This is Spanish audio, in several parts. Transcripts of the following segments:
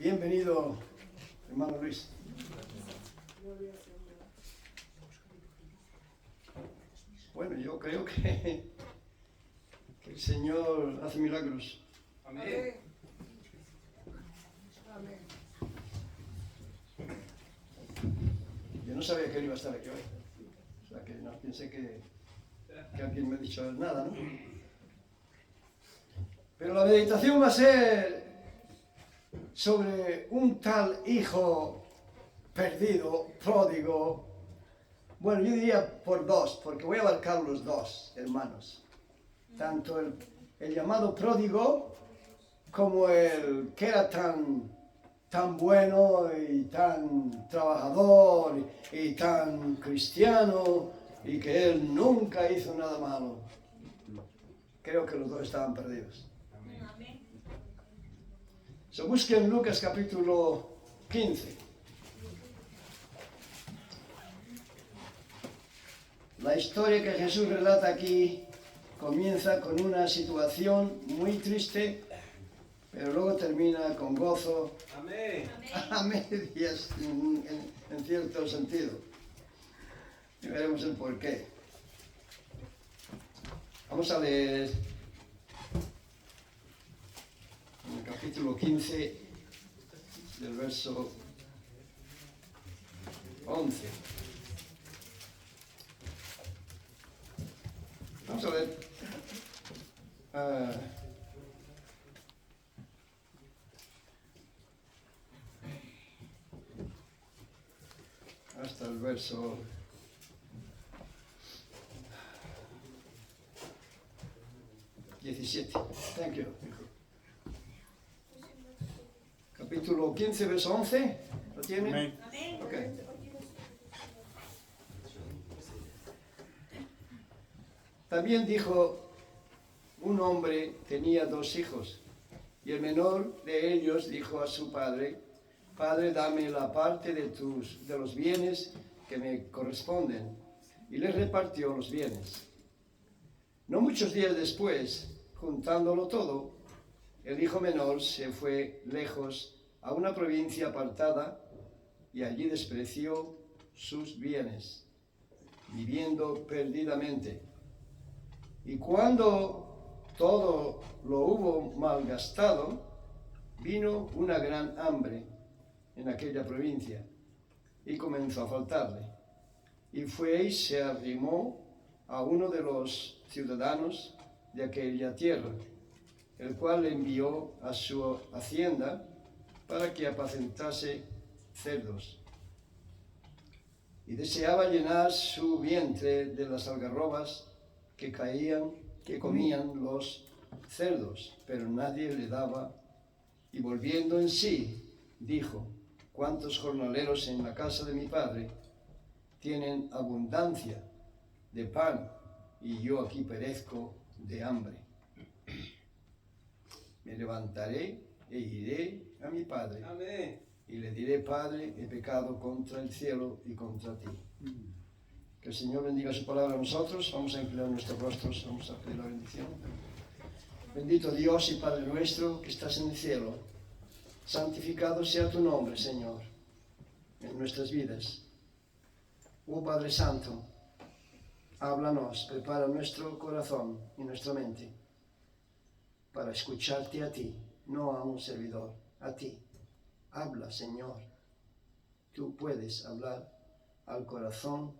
Bienvenido, hermano Luis. Bueno, yo creo que el Señor hace milagros. Amén. Amén. Yo no sabía que él iba a estar aquí hoy. O sea, que no pensé que alguien me ha dicho nada, ¿no? Pero la meditación va a ser sobre un tal hijo perdido, pródigo. Bueno, yo diría por dos, porque voy a abarcar los dos hermanos. Tanto el llamado pródigo como el que era tan bueno y tan trabajador y tan cristiano y que él nunca hizo nada malo. Creo que los dos estaban perdidos. So, busquen Lucas capítulo 15. La historia que Jesús relata aquí comienza con una situación muy triste, pero luego termina con gozo. Amén. A medias, en cierto sentido. Y veremos el porqué. Vamos a leer en el capítulo 15, del verso 11. Vamos a ver. Hasta el verso 17. Thank you. Capítulo 15, verso 11. ¿Lo tienen? Amén. Ok. También dijo, un hombre tenía 2 hijos, y el menor de ellos dijo a su padre, Padre, dame la parte de los bienes que me corresponden, y le repartió los bienes. No muchos días después, juntándolo todo, el hijo menor se fue lejos a una provincia apartada y allí despreció sus bienes, viviendo perdidamente. Y cuando todo lo hubo malgastado, vino una gran hambre en aquella provincia y comenzó a faltarle. Y fue y se arrimó a uno de los ciudadanos de aquella tierra, el cual le envió a su hacienda para que apacentase cerdos. Y deseaba llenar su vientre de las algarrobas que comían los cerdos, pero nadie le daba. Y volviendo en sí, dijo, ¿cuántos jornaleros en la casa de mi padre tienen abundancia de pan y yo aquí perezco de hambre? Me levantaré e iré a mi padre. Amén. Y le diré, Padre, he pecado contra el cielo y contra ti. Que el Señor bendiga su palabra a nosotros. Vamos a inclinar nuestros rostros, vamos a pedir la bendición. Bendito Dios y Padre nuestro que estás en el cielo, santificado sea tu nombre, Señor, en nuestras vidas. Oh Padre Santo, háblanos, prepara nuestro corazón y nuestra mente para escucharte a ti, no a un servidor, a ti. Habla, Señor. Tú puedes hablar al corazón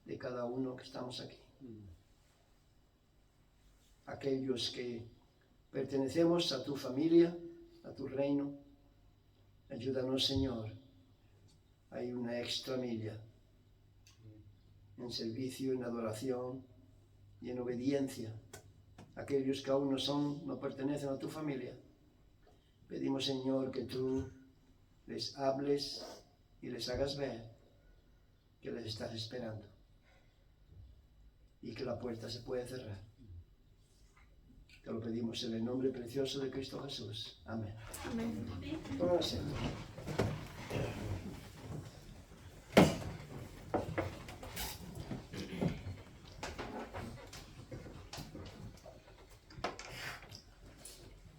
de cada uno que estamos aquí. Aquellos que pertenecemos a tu familia, a tu reino, ayúdanos, Señor. Hay una extra milla en servicio, en adoración y en obediencia. Aquellos que aún no pertenecen a tu familia, pedimos, Señor, que tú les hables y les hagas ver que les estás esperando y que la puerta se puede cerrar. Te lo pedimos en el nombre precioso de Cristo Jesús. Amén. Amén. Tomen asiento.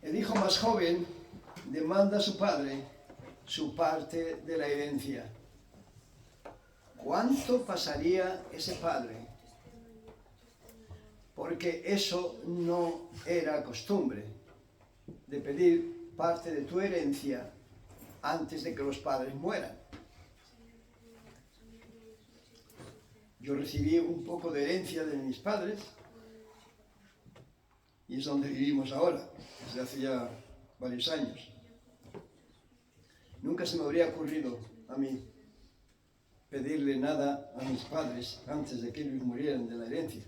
El hijo más joven demanda a su padre su parte de la herencia. ¿Cuánto pasaría ese padre? Porque eso no era costumbre, de pedir parte de tu herencia antes de que los padres mueran. Yo recibí un poco de herencia de mis padres y es donde vivimos ahora, desde hace ya varios años. Nunca se me habría ocurrido a mí pedirle nada a mis padres antes de que ellos murieran de la herencia.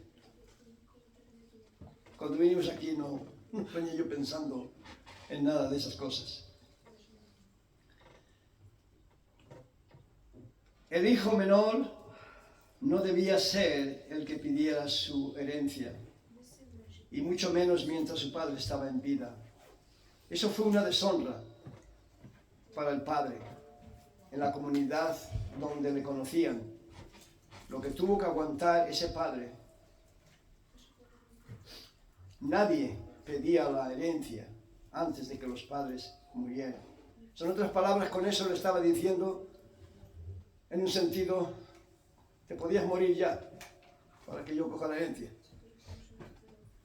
Cuando vinimos aquí no venía yo pensando en nada de esas cosas. El hijo menor no debía ser el que pidiera su herencia, y mucho menos mientras su padre estaba en vida. Eso fue una deshonra para el padre en la comunidad donde le conocían. Lo que tuvo que aguantar ese padre. Nadie pedía la herencia antes de que los padres murieran. En otras palabras, con eso le estaba diciendo, en un sentido, te podías morir ya para que yo coja la herencia.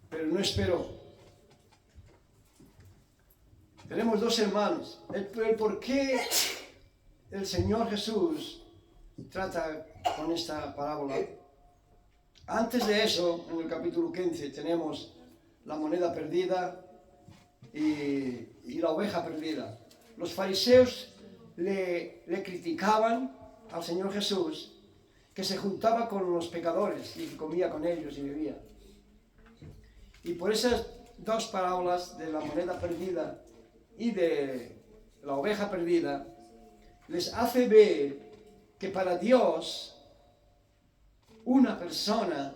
Pero no esperó. Tenemos dos hermanos. El por qué el Señor Jesús trata con esta parábola. Antes de eso, en el capítulo 15, tenemos la moneda perdida y la oveja perdida. Los fariseos le criticaban al Señor Jesús que se juntaba con los pecadores y comía con ellos y bebía. Y por esas dos parábolas de la moneda perdida y de la oveja perdida, les hace ver que para Dios una persona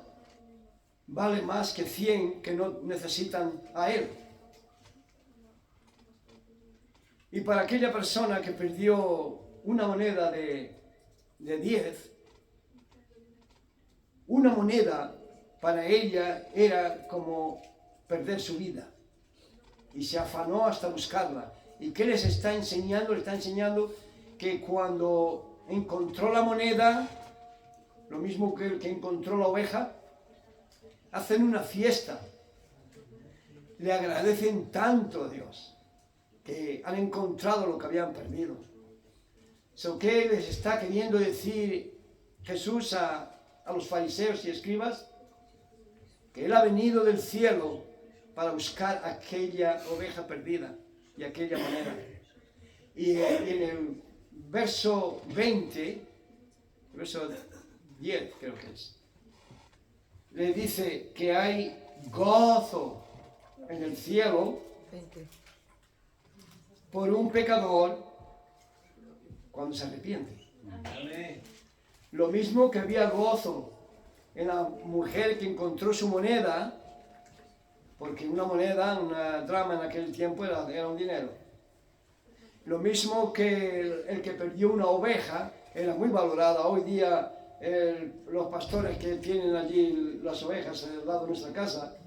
vale más que 100 que no necesitan a Él. Y para aquella persona que perdió una moneda de 10, una moneda para ella era como perder su vida. Y se afanó hasta buscarla. ¿Y qué les está enseñando? Le está enseñando que cuando encontró la moneda, lo mismo que el que encontró la oveja, hacen una fiesta. Le agradecen tanto a Dios que han encontrado lo que habían perdido. ¿Qué les está queriendo decir Jesús a los fariseos y escribas? Que Él ha venido del cielo para buscar aquella oveja perdida y aquella moneda. Y en el verso 20, verso 10 creo que es, le dice que hay gozo en el cielo por un pecador cuando se arrepiente. Amén. Lo mismo que había gozo en la mujer que encontró su moneda, porque una moneda, una drama en aquel tiempo era un dinero. Lo mismo que el que perdió una oveja, era muy valorada. Hoy día los pastores que tienen allí las ovejas al lado de nuestra casa,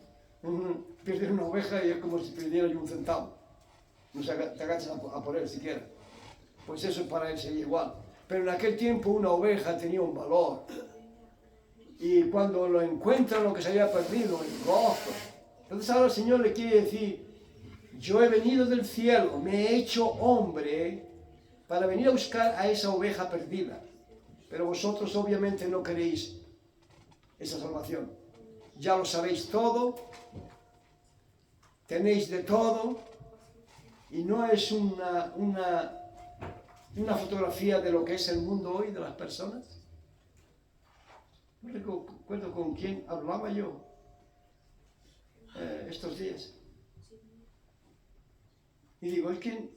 pierden una oveja y es como si perdieran un centavo. No se te agachan a por él siquiera. Pues eso para él sería igual. Pero en aquel tiempo una oveja tenía un valor. Y cuando lo encuentran lo que se había perdido, el gozo. Entonces ahora el Señor le quiere decir, yo he venido del cielo, me he hecho hombre para venir a buscar a esa oveja perdida. Pero vosotros obviamente no queréis esa salvación. Ya lo sabéis todo, tenéis de todo, y no es una fotografía de lo que es el mundo hoy, de las personas. No recuerdo con quién hablaba yo estos días. Y digo, es que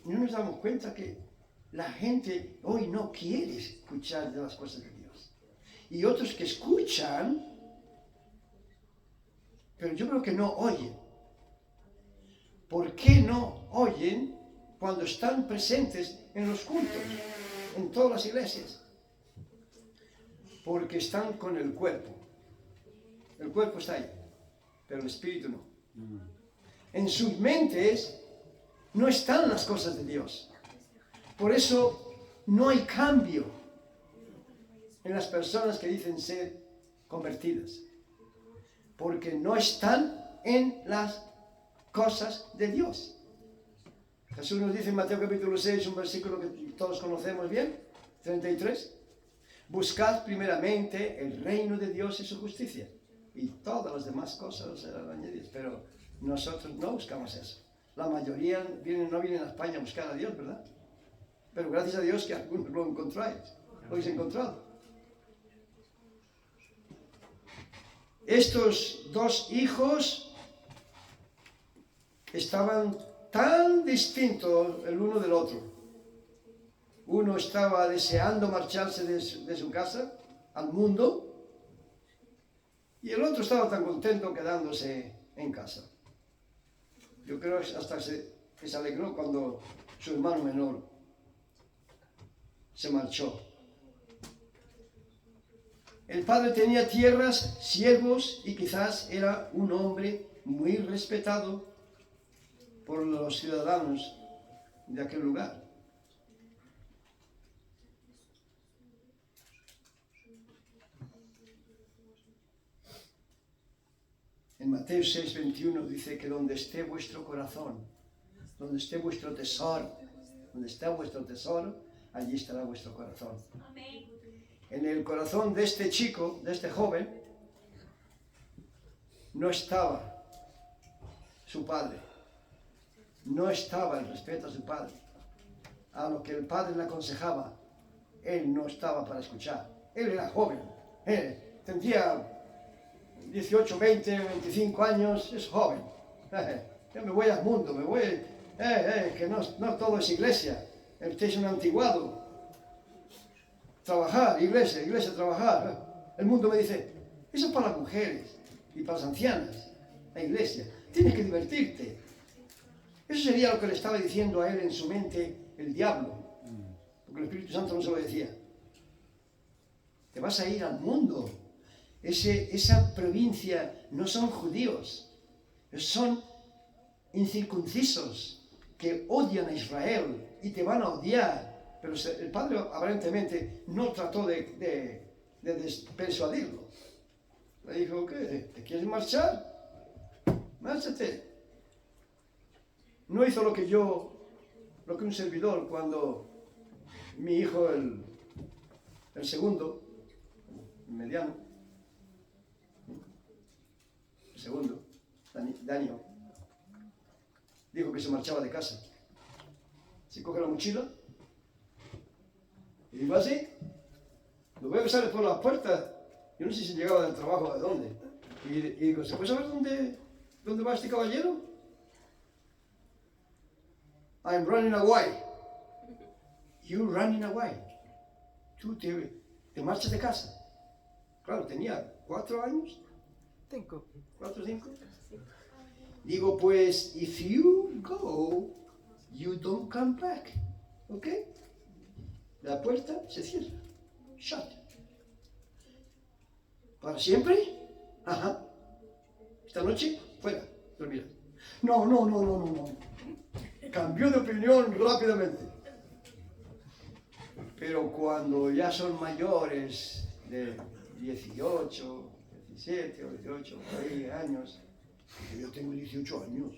no nos damos cuenta que la gente hoy no quiere escuchar de las cosas de Dios. Y otros que escuchan, pero yo creo que no oyen. ¿Por qué no oyen cuando están presentes en los cultos, en todas las iglesias? Porque están con el cuerpo. El cuerpo está ahí, pero el espíritu no. En sus mentes no están las cosas de Dios. Por eso no hay cambio en las personas que dicen ser convertidas, porque no están en las cosas de Dios. Jesús nos dice en Mateo capítulo 6, un versículo que todos conocemos bien, 33, buscad primeramente el reino de Dios y su justicia, y todas las demás cosas os serán añadidas. Pero nosotros no buscamos eso. La mayoría no vienen a España a buscar a Dios, ¿verdad? Pero gracias a Dios que algunos lo encontráis, lo habéis encontrado. Estos dos hijos estaban tan distintos el uno del otro. Uno estaba deseando marcharse de su casa al mundo, y el otro estaba tan contento quedándose en casa. Yo creo que hasta que se alegró cuando su hermano menor se marchó. El padre tenía tierras, siervos, y quizás era un hombre muy respetado por los ciudadanos de aquel lugar. En Mateo 6:21 dice que donde esté vuestro corazón, donde esté vuestro tesoro, allí estará vuestro corazón. Amén. En el corazón de este chico, de este joven, no estaba su padre, no estaba el respeto a su padre. A lo que el padre le aconsejaba, él no estaba para escuchar. Él era joven, tendría 18, 20, 25 años, es joven. Yo me voy al mundo, me voy, que no todo es iglesia, este es un antiguado. Trabajar, iglesia, trabajar. El mundo me dice, eso es para las mujeres y para las ancianas, la iglesia. Tienes que divertirte. Eso sería lo que le estaba diciendo a él en su mente el diablo, porque el Espíritu Santo no se lo decía. Te vas a ir al mundo. Esa provincia no son judíos, son incircuncisos que odian a Israel y te van a odiar. Pero el padre aparentemente no trató de persuadirlo. Le dijo, ¿qué? ¿Te quieres marchar? Márchate. No hizo lo que un servidor, cuando mi hijo, el segundo, el mediano, el segundo, Daniel, dijo que se marchaba de casa. Se coge la mochila y va así. Lo veo que sale por las puertas. Yo no sé si llegaba del trabajo o de dónde. Y digo, ¿se puede saber dónde va este caballero? I'm running away. You running away. Tú te marchas de casa. Claro, tenía 4 años. 5. 4 o 5. Digo, pues, if you go, you don't come back. ¿Ok? La puerta se cierra. Shut. ¿Para siempre? Ajá. Esta noche, fuera. Dormirás. No. Cambió de opinión rápidamente. Pero cuando ya son mayores de 18, 17 o 18 por ahí, años, yo tengo 18 años,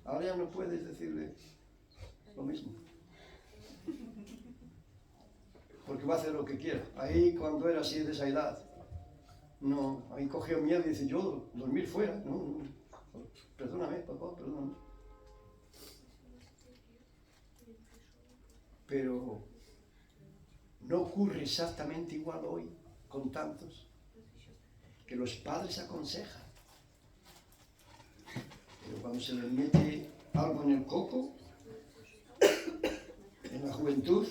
ahora ya no puedes decirle lo mismo. Porque va a hacer lo que quiera. Ahí cuando era así de esa edad, no, ahí cogió miedo y dice, yo dormir fuera, no. Perdóname, papá, perdóname. Pero no ocurre exactamente igual hoy con tantos que los padres aconsejan, pero cuando se les mete algo en el coco, en la juventud,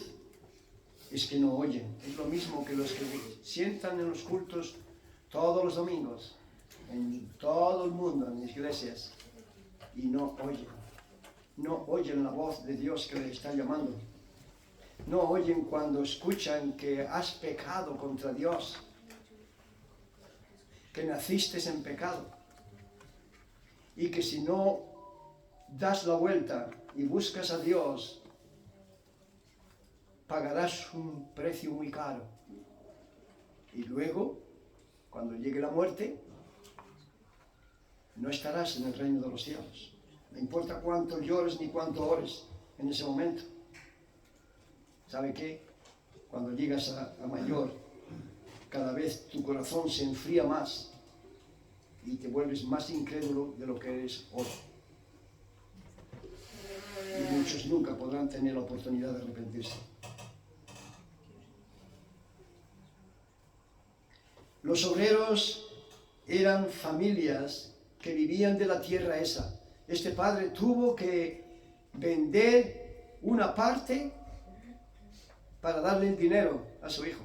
es que no oyen. Es lo mismo que los que sientan en los cultos todos los domingos, en todo el mundo, en las iglesias, y no oyen la voz de Dios que les está llamando. No oyen cuando escuchan que has pecado contra Dios, que naciste en pecado, y que si no das la vuelta y buscas a Dios, pagarás un precio muy caro. Y luego, cuando llegue la muerte, no estarás en el reino de los cielos. No importa cuánto llores ni cuánto ores en ese momento. ¿Sabe qué? Cuando llegas a mayor, cada vez tu corazón se enfría más y te vuelves más incrédulo de lo que eres hoy. Y muchos nunca podrán tener la oportunidad de arrepentirse. Los obreros eran familias que vivían de la tierra esa. Este padre tuvo que vender una parte para darle el dinero a su hijo.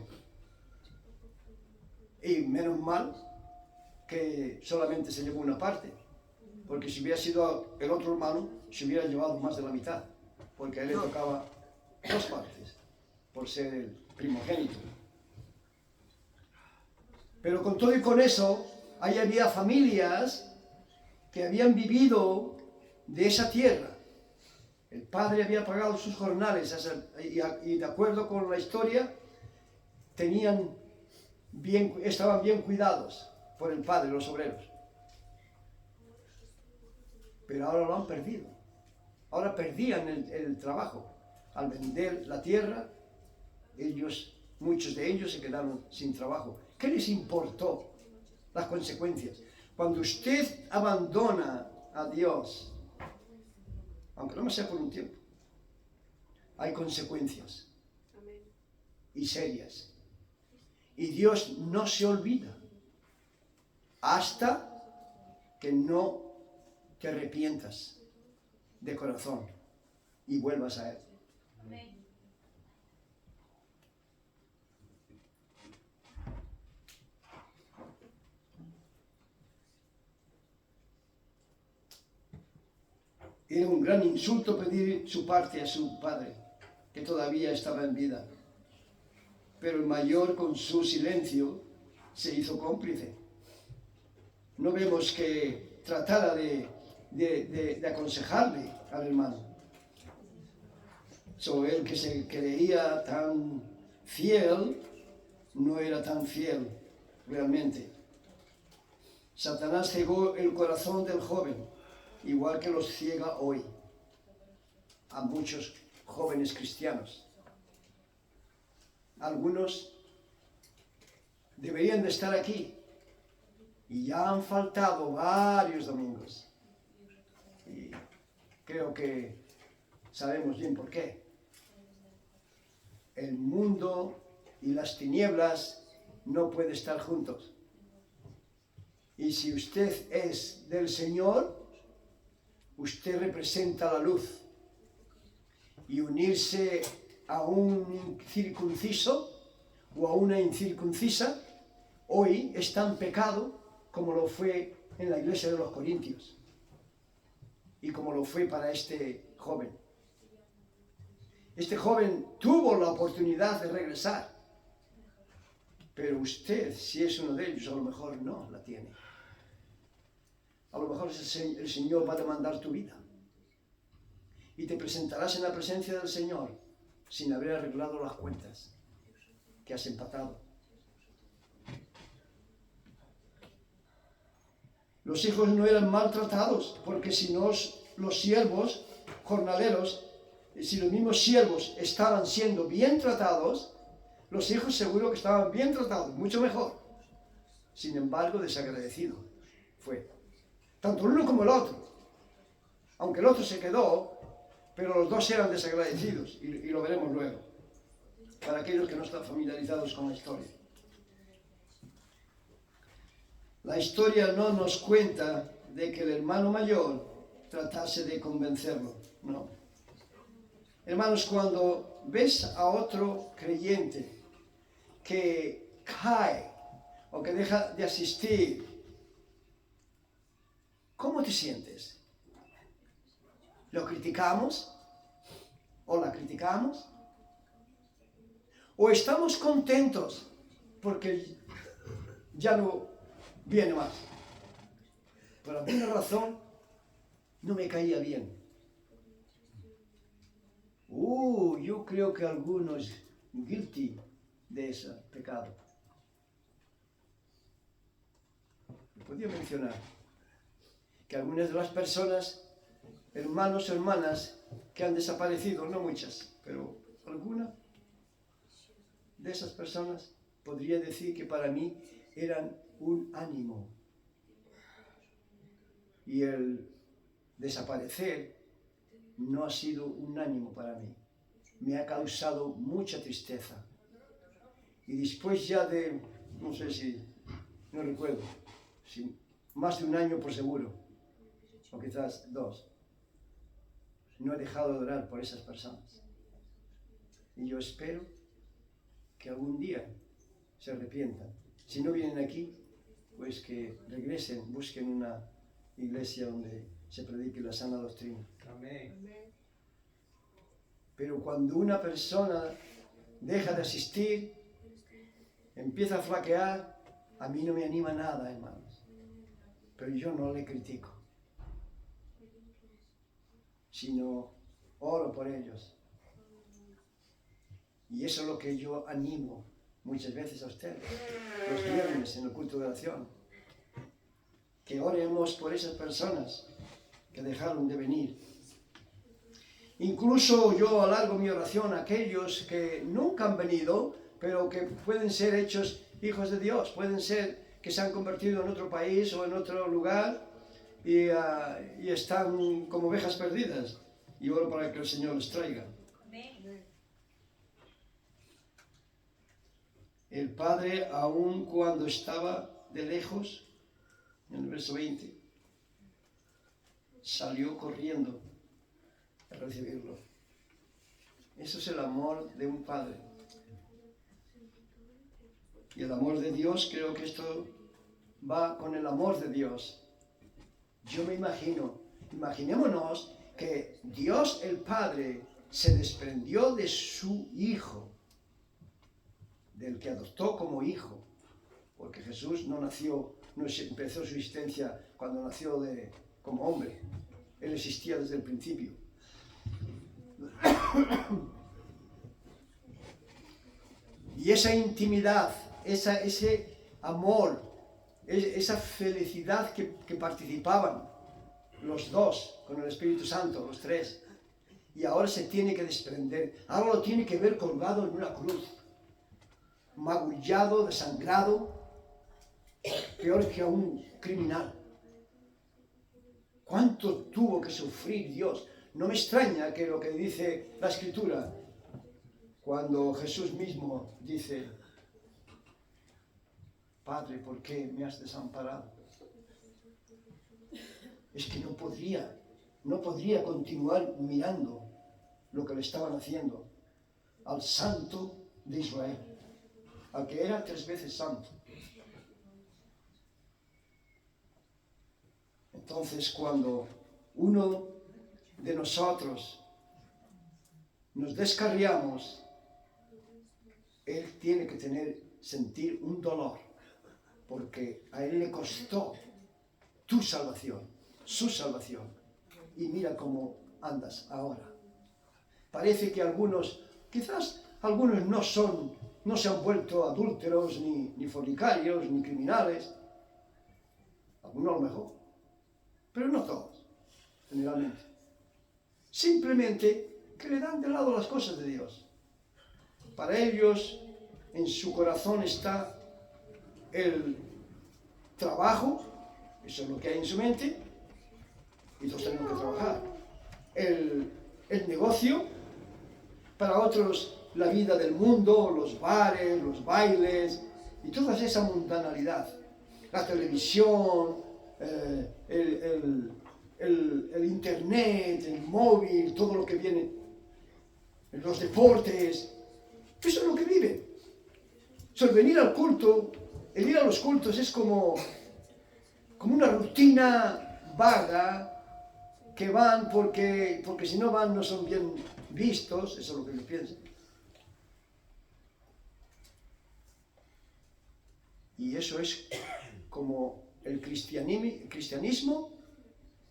Y menos mal que solamente se llevó una parte, porque si hubiera sido el otro hermano, se hubiera llevado más de la mitad, porque a él le tocaba 2 partes, por ser el primogénito. Pero con todo y con eso, ahí había familias que habían vivido de esa tierra. El padre había pagado sus jornales y de acuerdo con la historia, estaban bien cuidados por el padre, los obreros. Pero ahora lo han perdido. Ahora perdían el trabajo. Al vender la tierra, muchos de ellos se quedaron sin trabajo. ¿Qué les importó las consecuencias? Cuando usted abandona a Dios, aunque no sea por un tiempo, hay consecuencias. Y serias. Y Dios no se olvida hasta que no te arrepientas de corazón y vuelvas a Él. Amén. Era un gran insulto pedir su parte a su padre, que todavía estaba en vida. Pero el mayor, con su silencio, se hizo cómplice. No vemos que tratara de aconsejarle al hermano. Él que se creía tan fiel, no era tan fiel realmente. Satanás cegó el corazón del joven, igual que los ciega hoy a muchos jóvenes cristianos. Algunos deberían de estar aquí y ya han faltado varios domingos. Y creo que sabemos bien por qué. El mundo y las tinieblas no pueden estar juntos. Y si usted es del Señor, usted representa la luz. Y unirse a un incircunciso o a una incircuncisa, hoy es tan pecado como lo fue en la iglesia de los Corintios. Y como lo fue para este joven. Este joven tuvo la oportunidad de regresar. Pero usted, si es uno de ellos, a lo mejor no la tiene. A lo mejor el Señor va a demandar tu vida. Y te presentarás en la presencia del Señor sin haber arreglado las cuentas que has empatado. Los hijos no eran maltratados, porque si no, los siervos, jornaleros, si los mismos siervos estaban siendo bien tratados, los hijos seguro que estaban bien tratados, mucho mejor. Sin embargo, desagradecido fue. Tanto el uno como el otro. Aunque el otro se quedó, pero los dos eran desagradecidos, y lo veremos luego, para aquellos que no están familiarizados con la historia. La historia no nos cuenta de que el hermano mayor tratase de convencerlo, no. Hermanos, cuando ves a otro creyente que cae o que deja de asistir, ¿cómo te sientes? ¿Lo criticamos? ¿O la criticamos? ¿O estamos contentos porque ya no viene más? Por alguna razón no me caía bien. yo creo que algunos guilty de ese pecado. Podría mencionar que algunas de las personas, hermanos o hermanas, que han desaparecido, no muchas, pero alguna de esas personas podría decir que para mí eran un ánimo. Y el desaparecer no ha sido un ánimo para mí. Me ha causado mucha tristeza. Y después ya de, no sé si, no recuerdo, si más de un año por seguro, o quizás 2, no he dejado de orar por esas personas. Y yo espero que algún día se arrepientan. Si no vienen aquí, pues que regresen, busquen una iglesia donde se predique la sana doctrina. Amén. Pero cuando una persona deja de asistir, empieza a flaquear, a mí no me anima nada, hermanos. Pero yo no le critico, sino oro por ellos. Y eso es lo que yo animo muchas veces a ustedes, los viernes en el culto de oración. Que oremos por esas personas que dejaron de venir. Incluso yo alargo mi oración a aquellos que nunca han venido, pero que pueden ser hechos hijos de Dios, pueden ser que se han convertido en otro país o en otro lugar y están como ovejas perdidas. Y oro para que el Señor les traiga. El Padre, aun cuando estaba de lejos, en el verso 20, salió corriendo a recibirlo. Eso es el amor de un padre. Y el amor de Dios, creo que esto va con el amor de Dios. Yo me imaginémonos que Dios el Padre se desprendió de su Hijo, del que adoptó como hijo, porque Jesús no empezó su existencia cuando nació como hombre. Él existía desde el principio. Y esa intimidad, ese amor, esa felicidad que participaban los dos con el Espíritu Santo, los tres, y ahora se tiene que desprender, ahora lo tiene que ver colgado en una cruz, magullado, desangrado, peor que a un criminal. ¿Cuánto tuvo que sufrir Dios? No me extraña que lo que dice la Escritura, cuando Jesús mismo dice: Padre, ¿por qué me has desamparado? Es que no podría continuar mirando lo que le estaban haciendo al Santo de Israel, al que era 3 veces santo. Entonces, cuando uno de nosotros nos descarriamos, él tiene que sentir un dolor, porque a él le costó tu salvación, su salvación. Y mira cómo andas ahora. Parece que quizás algunos no se han vuelto adúlteros, ni fornicarios, ni criminales. Algunos a lo mejor, pero no todos, generalmente. Simplemente que le dan de lado las cosas de Dios. Para ellos, en su corazón está el trabajo, eso es lo que hay en su mente, y todos tenemos que trabajar. El negocio, para otros la vida del mundo, los bares, los bailes, y toda esa mundanalidad. La televisión, el internet, el móvil, todo lo que viene, los deportes, eso es lo que viven. El venir al culto, el ir a los cultos es como una rutina vaga, que van porque si no van no son bien vistos, eso es lo que yo pienso. Y eso es como el cristianismo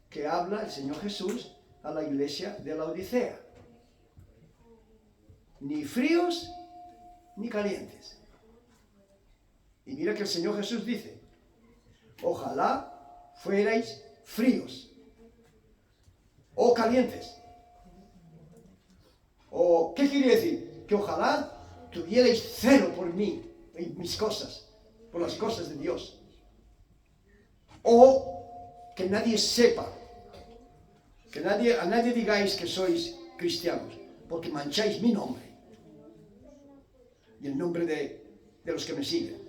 que habla el Señor Jesús a la iglesia de la Odisea. ni fríos ni calientes. Y mira que el Señor Jesús dice, ojalá fuerais fríos o calientes. ¿O qué quiere decir? Que ojalá tuvierais celo por mí y mis cosas, por las cosas de Dios. O que nadie sepa, que a nadie digáis que sois cristianos, porque mancháis mi nombre y el nombre de los que me siguen.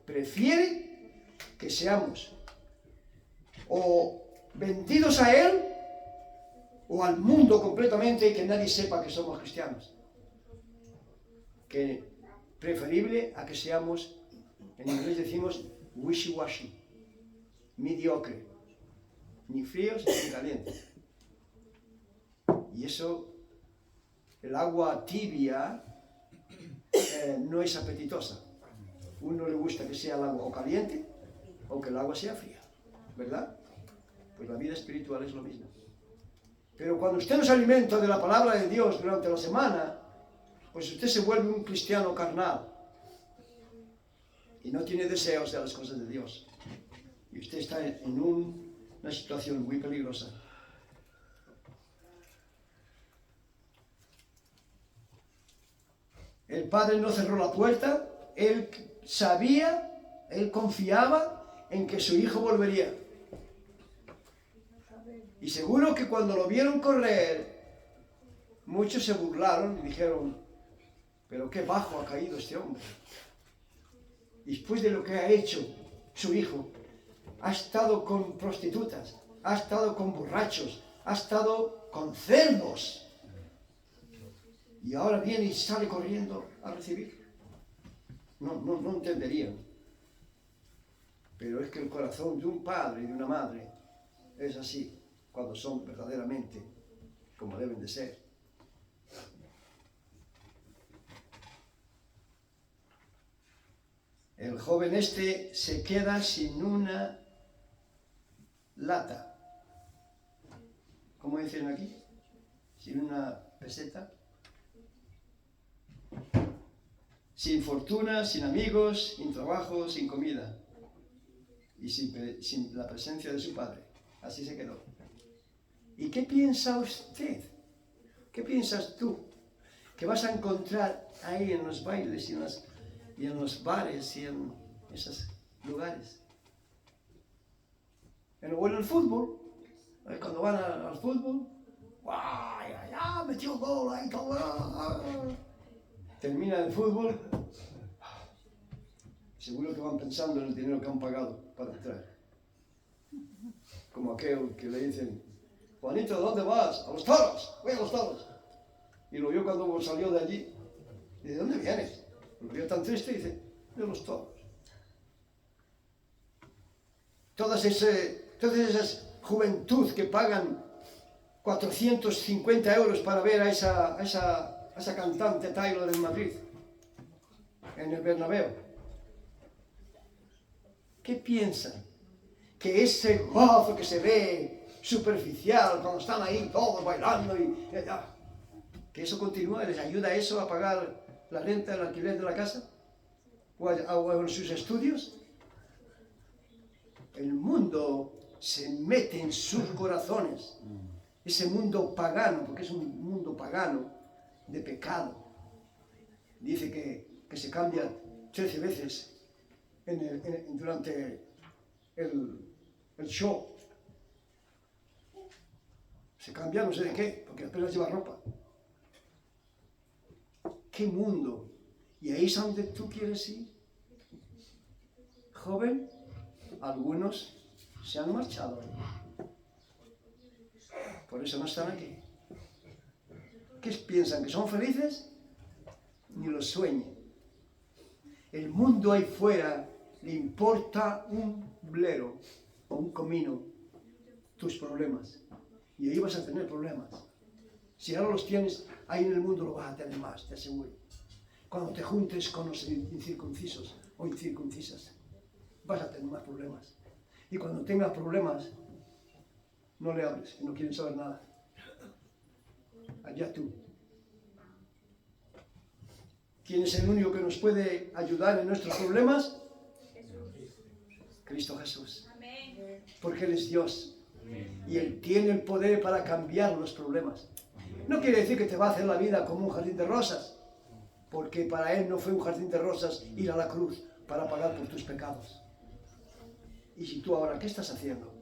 Prefiere que seamos o vendidos a Él o al mundo completamente y que nadie sepa que somos cristianos. Que preferible a que seamos, en inglés decimos wishy-washy, mediocre, ni fríos ni calientes. Y eso, el agua tibia no es apetitosa. Uno le gusta que sea el agua o caliente o que el agua sea fría, ¿verdad? Pues la vida espiritual es lo mismo. Pero cuando usted no se alimenta de la palabra de Dios durante la semana, pues usted se vuelve un cristiano carnal y no tiene deseos de las cosas de Dios. Y usted está en una situación muy peligrosa. El padre no cerró la puerta, él sabía, él confiaba en que su hijo volvería. Y seguro que cuando lo vieron correr, muchos se burlaron y dijeron, pero qué bajo ha caído este hombre. Después de lo que ha hecho su hijo, ha estado con prostitutas, ha estado con borrachos, ha estado con cerdos. Y ahora viene y sale corriendo a recibir. No entenderían. Pero es que el corazón de un padre y de una madre es así, cuando son verdaderamente como deben de ser. El joven este se queda sin una lata. ¿Cómo dicen aquí? Sin una peseta. Sin fortuna, sin amigos, sin trabajo, sin comida. Y sin la presencia de su padre. Así se quedó. ¿Y qué piensa usted? ¿Qué piensas tú? Que vas a encontrar ahí en los bailes y en los bares y en esos lugares. O en el fútbol. Cuando van al fútbol. ¡Guau! ¡Ya! ¡Metió gol! ¡Ahí todo! Termina el fútbol. Seguro que van pensando en el dinero que han pagado para entrar. Como aquel que le dicen, Juanito, ¿dónde vas? A los toros, voy a los toros. Y lo vio cuando salió de allí. Y dice, ¿dónde vienes? Lo vio tan triste y dice, de los toros. Todas esas juventud que pagan 450 euros para ver a esa cantante Taylor en Madrid, en el Bernabéu. ¿Qué piensan? Que ese gozo que se ve superficial cuando están ahí todos bailando que eso continúa, les ayuda eso a pagar la renta, el alquiler de la casa o en sus estudios. El mundo se mete en sus corazones, ese mundo pagano, porque es un mundo pagano de pecado. Dice que se cambia 13 veces durante el show. Se cambia no sé de qué, porque apenas lleva ropa. ¿Qué mundo? ¿Y ahí es a donde tú quieres ir? Joven, algunos se han marchado. Por eso no están aquí. ¿Qué piensan? ¿Que son felices? Ni lo sueñen. El mundo ahí fuera le importa un blero o un comino tus problemas. Y ahí vas a tener problemas. Si ahora los tienes, ahí en el mundo lo vas a tener más, te aseguro. Cuando te juntes con los incircuncisos o incircuncisas, vas a tener más problemas. Y cuando tengas problemas, no le hables, que no quieren saber nada. allá tú. ¿Quién es el único que nos puede ayudar en nuestros problemas? Cristo Jesús. Porque Él es Dios. Y Él tiene el poder para cambiar los problemas. No quiere decir que te va a hacer la vida como un jardín de rosas. Porque para Él no fue un jardín de rosas ir a la cruz para pagar por tus pecados. Y si tú ahora, ¿qué estás haciendo?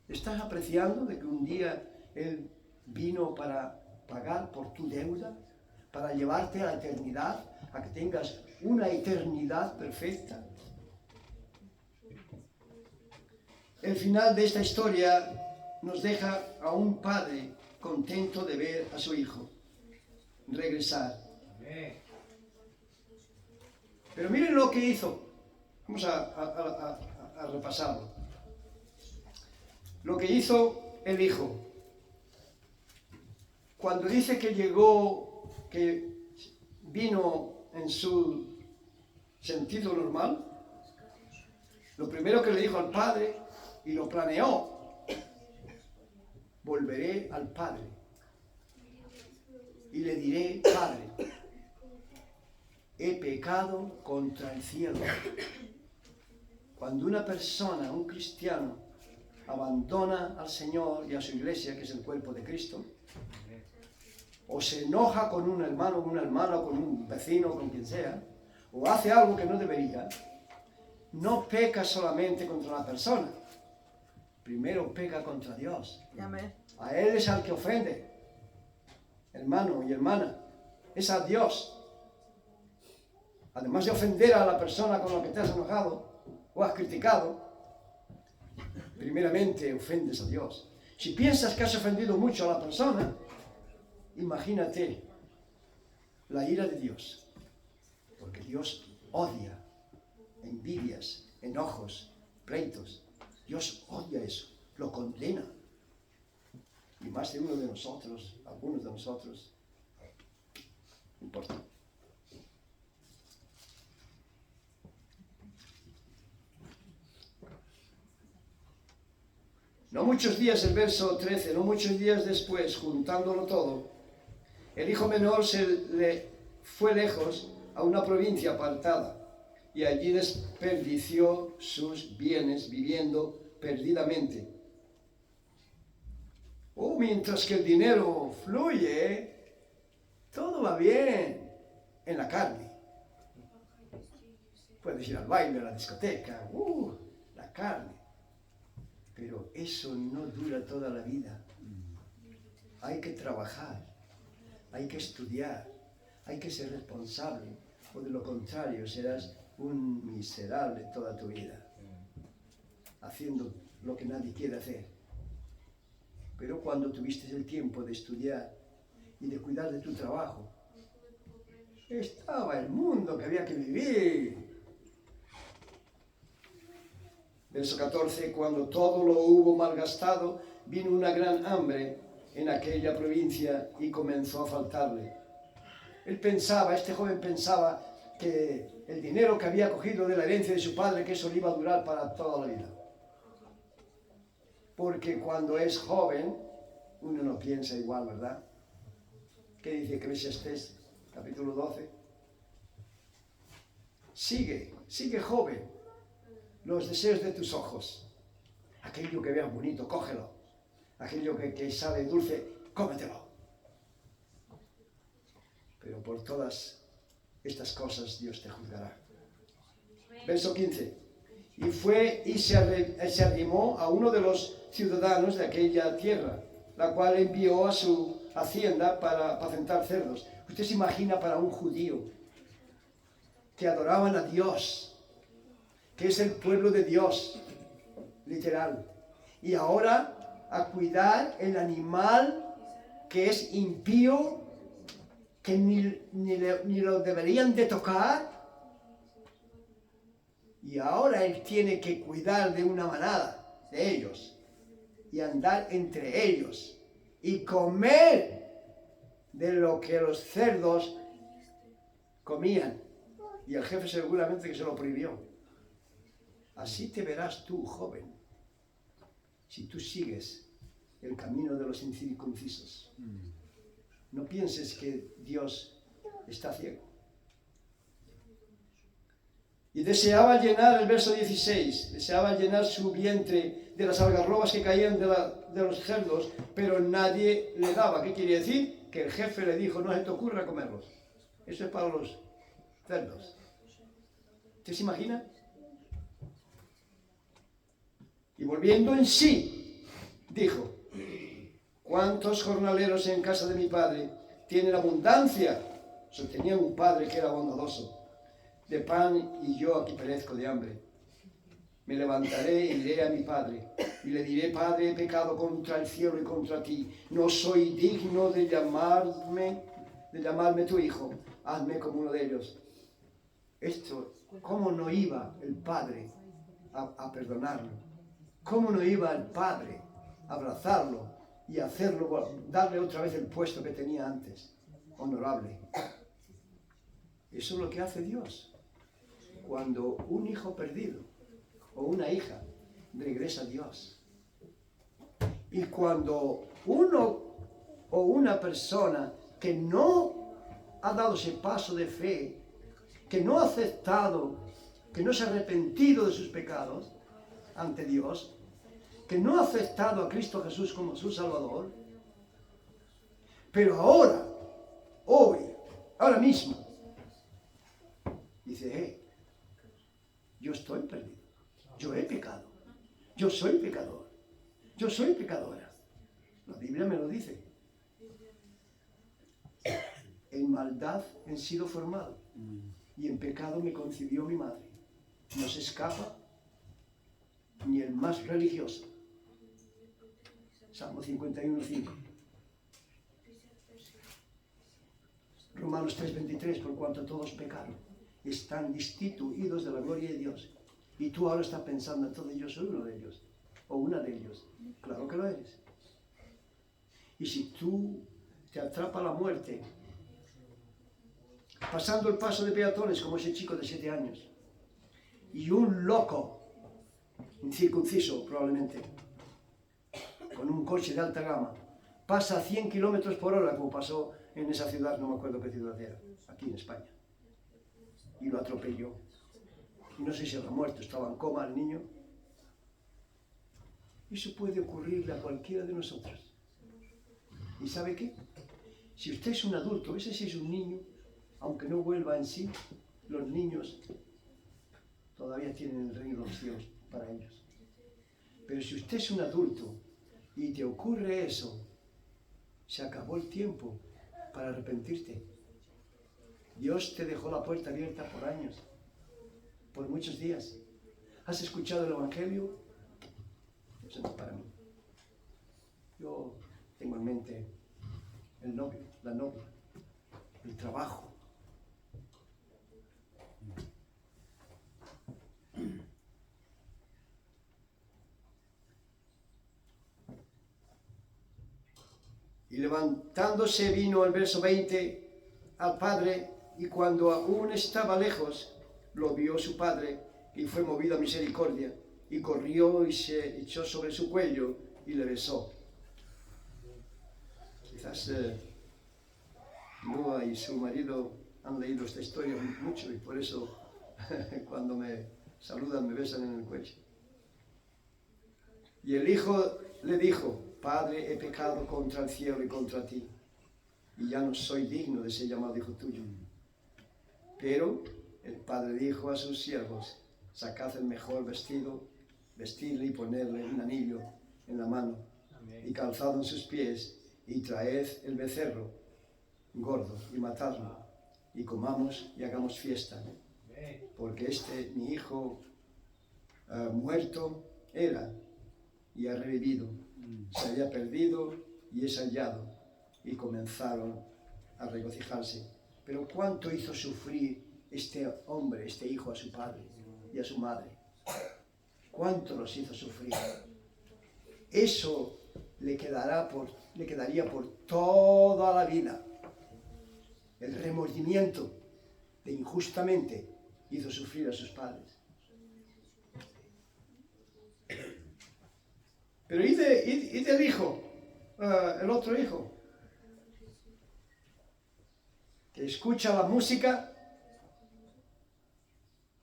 ¿Estás apreciando de que un día Él vino para pagar por tu deuda? Para llevarte a la eternidad, a que tengas una eternidad perfecta. El final de esta historia nos deja a un padre contento de ver a su hijo regresar. Pero miren lo que hizo. Vamos a repasarlo. Lo que hizo el hijo. Cuando dice que llegó, que vino en su sentido normal, lo primero que le dijo al padre, y lo planeó, volveré al padre y le diré, Padre, he pecado contra el cielo. Cuando una persona, un cristiano, abandona al Señor y a su iglesia, que es el cuerpo de Cristo, o se enoja con un hermano, con una hermana, con un vecino, con quien sea, o hace algo que no debería, no peca solamente contra la persona, primero peca contra Dios. Amén. A Él es al que ofende, hermano y hermana, es a Dios. Además de ofender a la persona con la que te has enojado o has criticado, primeramente ofendes a Dios. Si piensas que has ofendido mucho a la persona, imagínate la ira de Dios, porque Dios odia envidias, enojos, pleitos. Dios odia eso, lo condena. Y más de uno de nosotros, algunos de nosotros, no importa. No muchos días, el verso 13, no muchos días después, juntándolo todo, el hijo menor fue lejos a una provincia apartada y allí desperdició sus bienes viviendo perdidamente. Oh, mientras que el dinero fluye, todo va bien en la carne. Puedes ir al baile, a la discoteca, la carne. Pero eso no dura toda la vida. Hay que trabajar, hay que estudiar, hay que ser responsable, o de lo contrario serás un miserable toda tu vida, haciendo lo que nadie quiere hacer. Pero cuando tuviste el tiempo de estudiar y de cuidar de tu trabajo, estaba el mundo que había que vivir. Verso 14, cuando todo lo hubo malgastado, vino una gran hambre en aquella provincia y comenzó a faltarle. Este joven pensaba que el dinero que había cogido de la herencia de su padre, que eso le iba a durar para toda la vida. Porque cuando es joven, uno no piensa igual, ¿verdad? ¿Qué dice Eclesiastés, capítulo 12? Sigue joven los deseos de tus ojos. Aquello que veas bonito, cógelo. Aquello que sabe dulce, cómetelo. Pero por todas estas cosas Dios te juzgará. Verso 15. Y fue y se arrimó a uno de los ciudadanos de aquella tierra, la cual envió a su hacienda para apacentar cerdos. Usted se imagina para un judío que adoraban a Dios, que es el pueblo de Dios, literal, y ahora a cuidar el animal que es impío, que ni lo deberían de tocar, y ahora él tiene que cuidar de una manada de ellos y andar entre ellos y comer de lo que los cerdos comían, y el jefe seguramente que se lo prohibió. Así te verás tú, joven, si tú sigues el camino de los incircuncisos. No pienses que Dios está ciego. Y deseaba llenar, el verso 16, deseaba llenar su vientre de las algarrobas que caían de los cerdos, pero nadie le daba. ¿Qué quiere decir? Que el jefe le dijo, no se te ocurra comerlos. Eso es para los cerdos. ¿Usted se imagina? Y volviendo en sí, dijo, ¿cuántos jornaleros en casa de mi padre tienen abundancia? O sea, tenían un padre que era bondadoso de pan y yo aquí perezco de hambre. Me levantaré e iré a mi padre y le diré, Padre, he pecado contra el cielo y contra ti. No soy digno de llamarme tu hijo. Hazme como uno de ellos. Esto, ¿cómo no iba el padre a perdonarlo? ¿Cómo no iba el padre a abrazarlo y hacerlo, darle otra vez el puesto que tenía antes? Honorable. Eso es lo que hace Dios. Cuando un hijo perdido o una hija regresa a Dios. Y cuando uno o una persona que no ha dado ese paso de fe, que no ha aceptado, que no se ha arrepentido de sus pecados ante Dios, que no ha aceptado a Cristo Jesús como su Salvador, pero ahora, hoy, ahora mismo, dice, yo estoy perdido, yo he pecado, yo soy pecador, yo soy pecadora. La Biblia me lo dice. En maldad he sido formado y en pecado me concibió mi madre. No se escapa ni el más religioso. Salmo 51:5. Romanos 3:23, por cuanto todos pecaron, están destituidos de la gloria de Dios. Y tú ahora estás pensando, entonces yo soy uno de ellos, o una de ellos. Claro que lo eres. Y si tú te atrapa la muerte, pasando el paso de peatones como ese chico de 7 años, y un loco, incircunciso probablemente, con un coche de alta gama, pasa a 100 kilómetros por hora, como pasó en esa ciudad, no me acuerdo qué ciudad era, aquí en España, y lo atropelló. Y no sé si habrá muerto, estaba en coma el niño. Eso puede ocurrirle a cualquiera de nosotros. ¿Y sabe qué? Si usted es un adulto, ese sí es un niño, aunque no vuelva en sí, los niños todavía tienen el reino de los cielos para ellos. Pero si usted es un adulto y te ocurre eso, se acabó el tiempo para arrepentirte. Dios te dejó la puerta abierta por años, por muchos días. ¿Has escuchado el Evangelio? Eso no es para mí. Yo tengo en mente el novio, la novia, el trabajo. Y levantándose vino el verso 20 al padre, y cuando aún estaba lejos, lo vio su padre, y fue movido a misericordia, y corrió y se echó sobre su cuello y le besó. Quizás Noah y su marido han leído esta historia mucho, y por eso cuando me saludan me besan en el cuello. Y el hijo le dijo, Padre, he pecado contra el cielo y contra ti, y ya no soy digno de ser llamado hijo tuyo. Pero el padre dijo a sus siervos, sacad el mejor vestido, vestidle y ponedle un anillo en la mano, y calzado en sus pies, y traed el becerro gordo, y matadlo, y comamos y hagamos fiesta, porque mi hijo muerto era, y ha revivido, se había perdido y es hallado. Y comenzaron a regocijarse. Pero ¿cuánto hizo sufrir este hombre, este hijo, a su padre y a su madre? ¿Cuánto los hizo sufrir? Eso le quedaría por toda la vida. El remordimiento de injustamente hizo sufrir a sus padres. Pero ¿y del hijo? el otro hijo, que escucha la música,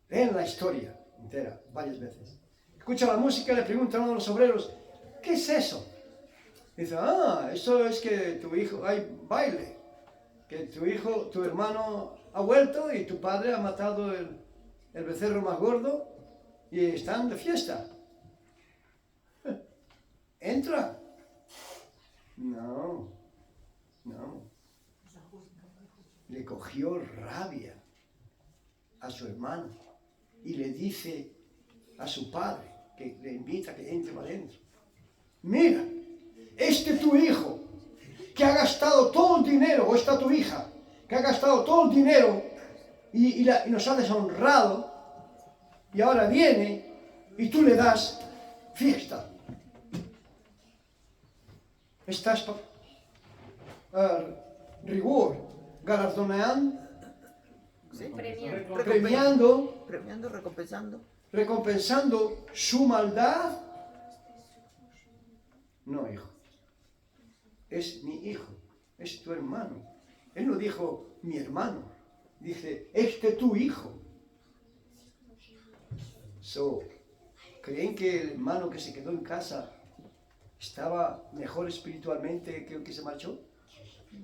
leen la historia entera varias veces. Escucha la música y le pregunta a uno de los obreros, ¿qué es eso? Dice, eso es que tu hijo, hay baile, que tu hijo, tu hermano ha vuelto y tu padre ha matado el becerro más gordo y están de fiesta. Entra. No. Le cogió rabia a su hermano y le dice a su padre, que le invita a que entre para adentro, mira, tu hijo que ha gastado todo el dinero, o esta tu hija, que ha gastado todo el dinero y nos ha deshonrado, y ahora viene y tú le das fiesta. Estás rigor, galardoneando, Sí. premiando, recompensando su maldad. No, hijo. Es mi hijo, es tu hermano. Él no dijo mi hermano, dice, tu hijo. ¿Creen que el hermano que se quedó en casa estaba mejor espiritualmente que el que se marchó?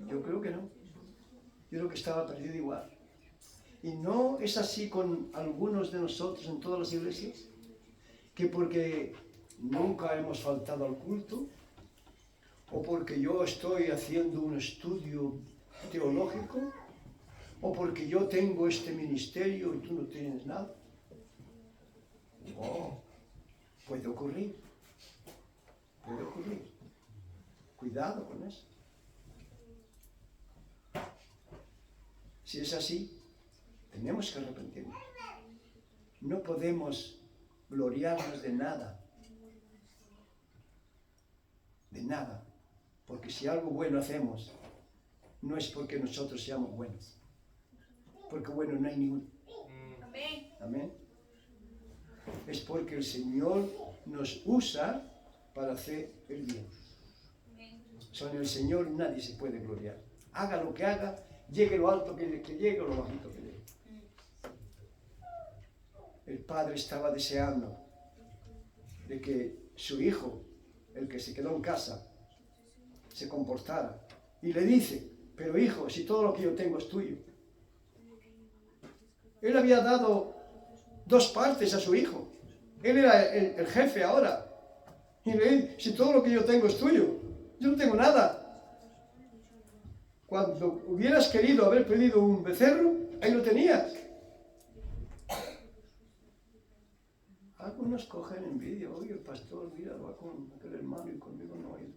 Yo creo que no. Yo creo que estaba perdido igual. Y no es así con algunos de nosotros en todas las iglesias, que porque nunca hemos faltado al culto, o porque yo estoy haciendo un estudio teológico, o porque yo tengo este ministerio y tú no tienes nada. Puede ocurrir. Cuidado con eso. Si es así, tenemos que arrepentirnos. No podemos gloriarnos de nada. Porque si algo bueno hacemos, no es porque nosotros seamos buenos. Porque bueno no hay ninguno. Amén. Es porque el Señor nos usa para hacer el bien. En el Señor nadie se puede gloriar. Haga lo que haga, llegue lo alto que llegue o lo bajito que llegue. El padre estaba deseando de que su hijo, el que se quedó en casa, se comportara. Y le dice, pero hijo, si todo lo que yo tengo es tuyo. Él había dado 2 partes a su hijo. Él era el jefe ahora. Y le dice, si todo lo que yo tengo es tuyo, yo no tengo nada. Cuando hubieras querido haber pedido un becerro, ahí lo tenías. Algunos cogen envidia. Oye, el pastor, mira, va con aquel hermano y conmigo no ha ido.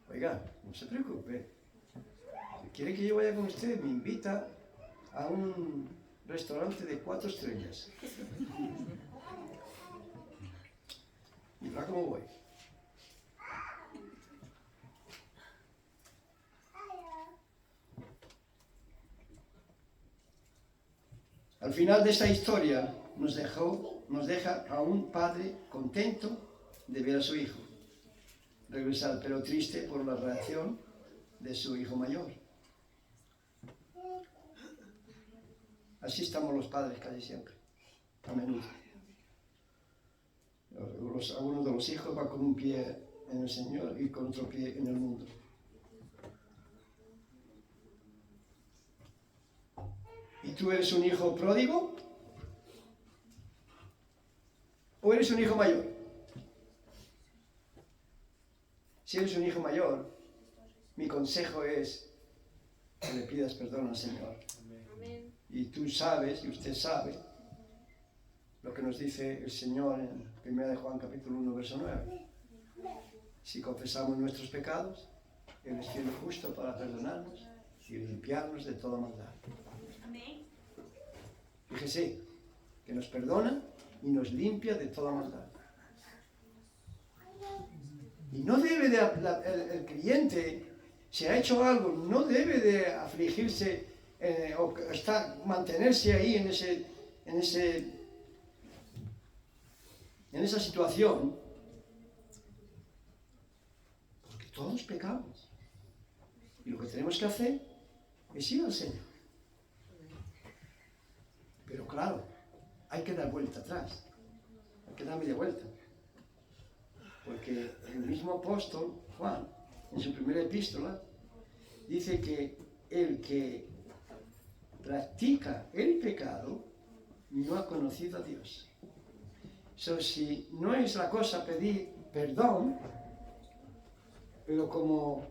Oiga, no se preocupe. Si quiere que yo vaya con usted, me invita a un restaurante de 4 estrellas. Y verá cómo voy. Al final de esta historia nos deja a un padre contento de ver a su hijo regresar, pero triste por la reacción de su hijo mayor. Así estamos los padres casi siempre, a menudo. Algunos de los hijos van con un pie en el Señor y con otro pie en el mundo. ¿Y tú eres un hijo pródigo? ¿O eres un hijo mayor? Si eres un hijo mayor, mi consejo es que le pidas perdón al Señor. Amén. Y tú sabes, y usted sabe, lo que nos dice el Señor en 1 de Juan capítulo 1, verso 9. Si confesamos nuestros pecados, Él es fiel y justo para perdonarnos y limpiarnos de toda maldad. Amén. Fíjese, que nos perdona y nos limpia de toda maldad. Y no debe el creyente, si ha hecho algo, no debe de afligirse o mantenerse ahí en ese en esa situación, porque todos pecamos. Y lo que tenemos que hacer es ir al Señor. Pero claro, hay que dar vuelta atrás. Hay que dar media vuelta. Porque el mismo apóstol, Juan, en su primera epístola, dice que el que practica el pecado no ha conocido a Dios. Si no es la cosa pedir perdón, pero como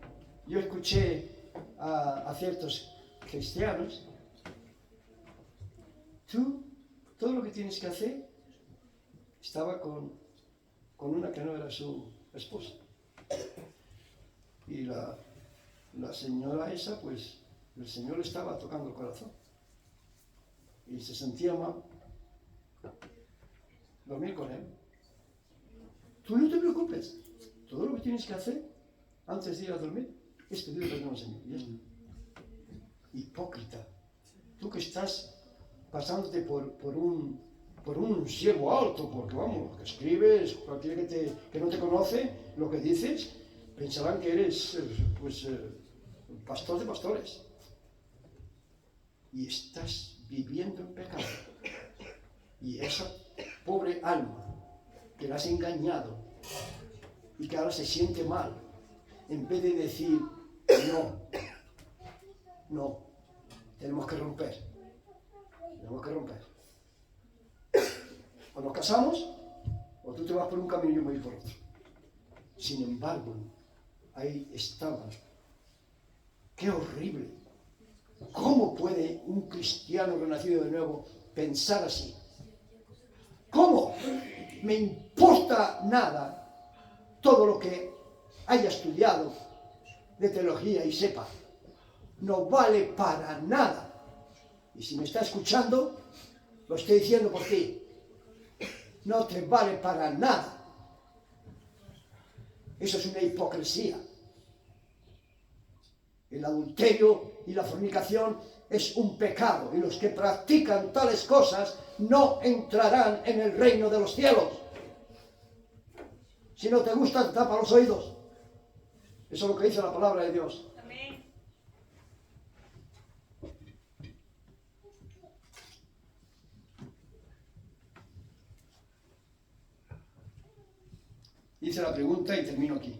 yo escuché a ciertos cristianos, tú, todo lo que tienes que hacer, estaba con una que no era su esposa. Y la señora esa, pues, el Señor le estaba tocando el corazón. Y se sentía mal. Dormir con él. Tú no te preocupes. Todo lo que tienes que hacer antes de ir a dormir es pedir perdón al Señor. Y ya está. Hipócrita. Tú que estás pasándote por un siervo alto, porque vamos, lo que escribes, cualquiera que no te conoce, lo que dices, pensarán que eres, pastor de pastores. Y estás viviendo en pecado. Y esa pobre alma que la has engañado y que ahora se siente mal, en vez de decir, no, tenemos que romper. O nos casamos, o tú te vas por un camino y yo me voy por otro. Sin embargo, ahí estaba. ¡Qué horrible! ¿Cómo puede un cristiano renacido de nuevo pensar así? ¿Cómo? Me importa nada todo lo que haya estudiado de teología y sepa. No vale para nada. Y si me está escuchando, lo estoy diciendo por ti. No te vale para nada. Eso es una hipocresía. El adulterio y la fornicación es un pecado, y los que practican tales cosas no entrarán en el reino de los cielos. Si no te gusta, tapa los oídos. Eso es lo que dice la palabra de Dios. Amén. Hice la pregunta y termino aquí.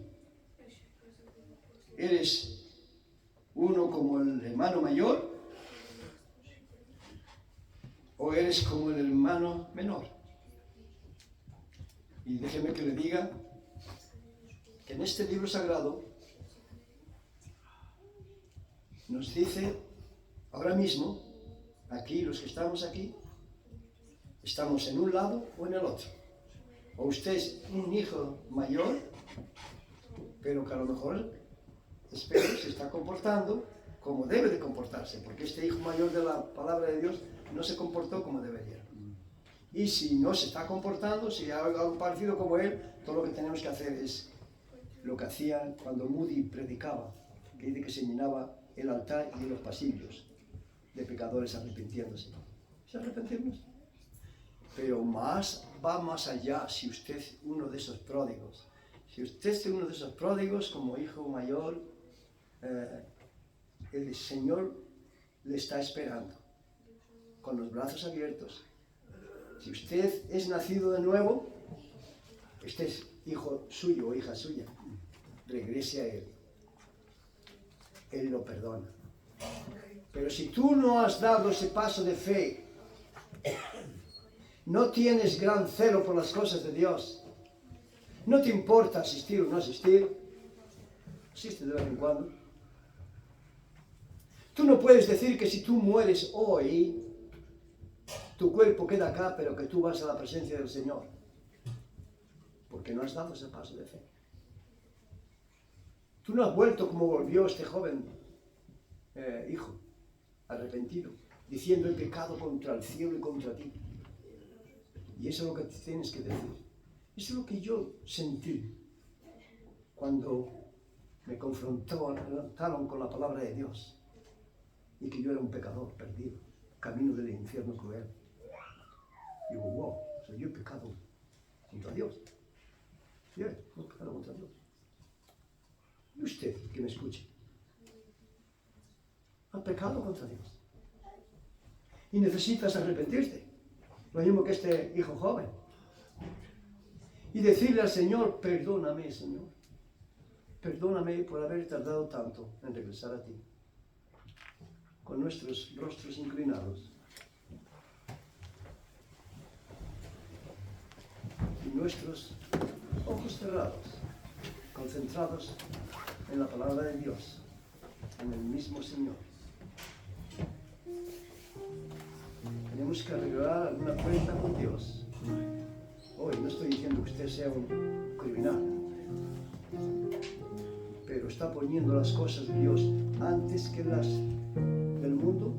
¿Eres uno como el hermano mayor o eres como el hermano menor? Y déjeme que le diga que en este libro sagrado nos dice ahora mismo, aquí, los que estamos aquí, estamos en un lado o en el otro. O usted es un hijo mayor, pero que a lo mejor, espero, se está comportando como debe de comportarse, porque este hijo mayor de la palabra de Dios no se comportó como debería. Y si no se está comportando, si hay algo parecido como él, todo lo que tenemos que hacer es lo que hacía cuando Moody predicaba, que dice que se llenaba el altar y los pasillos de pecadores arrepintiéndose. ¿Se arrepentimos? Pero va más allá si usted es uno de esos pródigos. Si usted es uno de esos pródigos como hijo mayor, el Señor le está esperando con los brazos abiertos. Si usted es nacido de nuevo, este es hijo suyo o hija suya, regrese a Él. Él lo perdona. Pero si tú no has dado ese paso de fe, no tienes gran celo por las cosas de Dios, no te importa asistir o no asistir, asiste de vez en cuando. Tú no puedes decir que si tú mueres hoy, tu cuerpo queda acá, pero que tú vas a la presencia del Señor, porque no has dado ese paso de fe. Tú no has vuelto como volvió este joven hijo, arrepentido, diciendo: he pecado contra el cielo y contra ti. Y eso es lo que tienes que decir. Eso es lo que yo sentí cuando me confrontaron con la palabra de Dios y que yo era un pecador perdido, camino del infierno cruel. Digo, wow, o sea, yo he pecado contra Dios. Yo he pecado contra Dios. Y usted, que me escuche, ha pecado contra Dios. Y necesitas arrepentirte. Lo mismo que este hijo joven. Y decirle al Señor, perdóname, Señor. Perdóname por haber tardado tanto en regresar a ti. Con nuestros rostros inclinados. Y nuestros ojos cerrados, concentrados en la palabra de Dios, en el mismo Señor. Tenemos que arreglar alguna cuenta con Dios. Hoy no estoy diciendo que usted sea un criminal, pero está poniendo las cosas de Dios antes que las del mundo,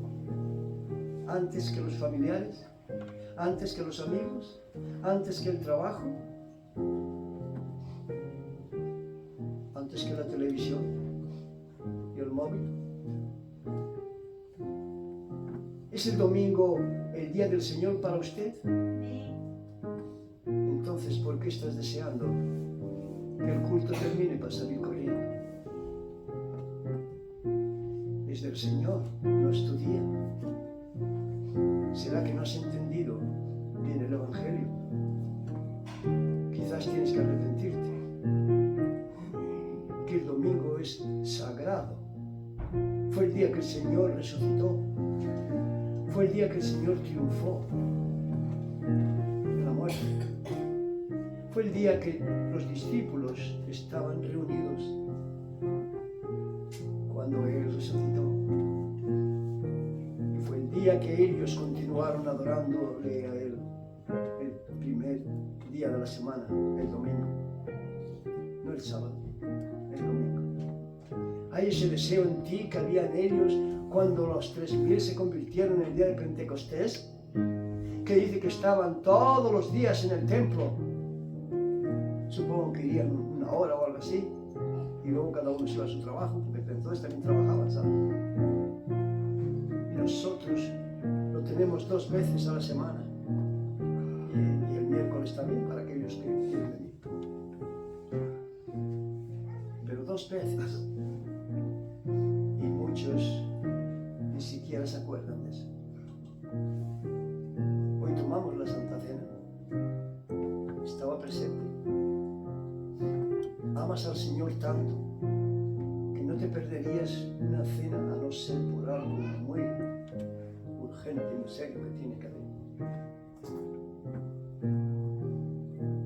antes que los familiares, antes que los amigos, antes que el trabajo, antes que la televisión y el móvil. ¿Es el domingo el día del Señor para usted? Entonces, ¿por qué estás deseando que el culto termine para salir corriendo? Es del Señor, no es tu día. ¿Será que no has entendido bien el Evangelio? Quizás tienes que arrepentirte. Que el domingo es sagrado. Fue el día que el Señor resucitó. Fue el día que el Señor triunfó en la muerte. Fue el día que los discípulos estaban reunidos cuando Él resucitó. Y fue el día que ellos continuaron adorándole a Él, el primer día de la semana, el domingo. No el sábado, el domingo. Hay ese deseo en ti que había en ellos cuando los 3.000 se convirtieron en el día de Pentecostés, que dice que estaban todos los días en el templo. Supongo que irían una hora o algo así, y luego cada uno se iba a su trabajo, porque entonces también trabajaban, ¿sabes? Y nosotros lo tenemos 2 veces a la semana, y el miércoles también para aquellos que quieren venir. Pero 2 veces, y muchos ni siquiera se acuerdan de eso. Hoy tomamos la Santa Cena. Estaba presente. Amas al Señor tanto que no te perderías una cena a no ser por algo muy urgente, muy serio que tiene que haber.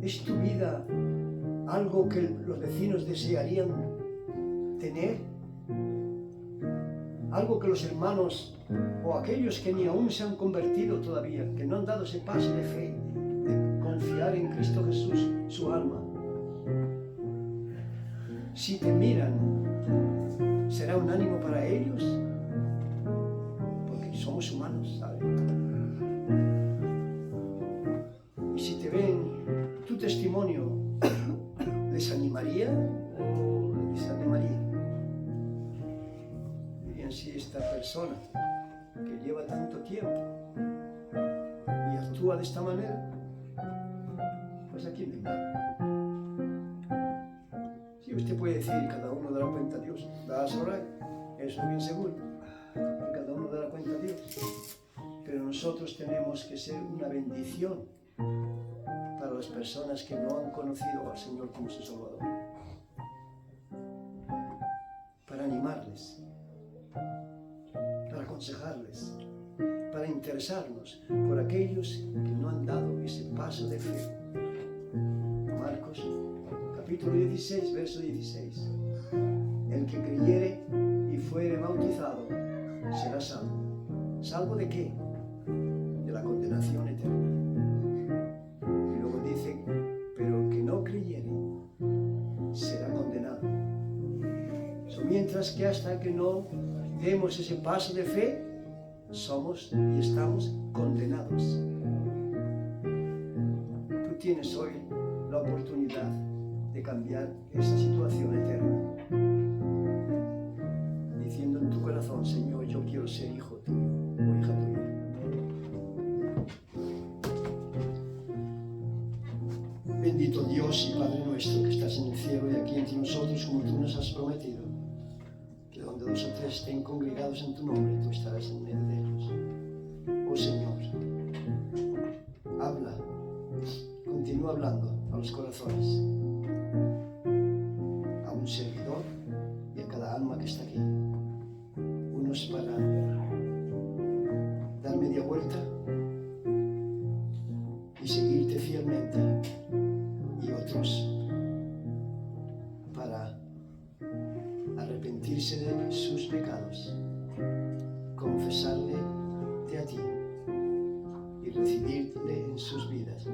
¿Es tu vida algo que los vecinos desearían tener? Algo que los hermanos o aquellos que ni aún se han convertido todavía, que no han dado ese paso de fe, de confiar en Cristo Jesús, su alma. Si te miran, ¿será un ánimo para ellos? Porque somos humanos, ¿sabes? Y si te ven, tu testimonio, ¿les animaría o les desanimaría? Si esta persona que lleva tanto tiempo y actúa de esta manera, pues aquí me engaña. Si usted puede decir, cada uno dará cuenta a Dios, das orar, eso es bien seguro, que cada uno dará cuenta a Dios. Pero nosotros tenemos que ser una bendición para las personas que no han conocido al Señor como su Salvador, para animarles, para aconsejarles, para interesarnos por aquellos que no han dado ese paso de fe. Marcos, capítulo 16, verso 16. El que creyere y fuere bautizado será salvo. ¿Salvo de qué? De la condenación eterna. Y luego dice, pero el que no creyere será condenado. Mientras que hasta que no demos ese paso de fe, somos y estamos condenados. Tú tienes hoy la oportunidad de cambiar esa situación eterna, diciendo en tu corazón, Señor, yo quiero ser hijo tuyo o hija tuya. Bendito Dios y Padre nuestro que estás en el cielo y aquí entre nosotros como tú nos has prometido, que donde dos o tres estén congregados en tu nombre, tú estarás en medio de ellos. Oh Señor, habla, continúa hablando a los corazones, a un servidor y a cada alma que está aquí. Unos para dar media vuelta y seguirte fielmente, y otros para arrepentirse de sus pecados, confesarle a ti y recibirle en sus vidas.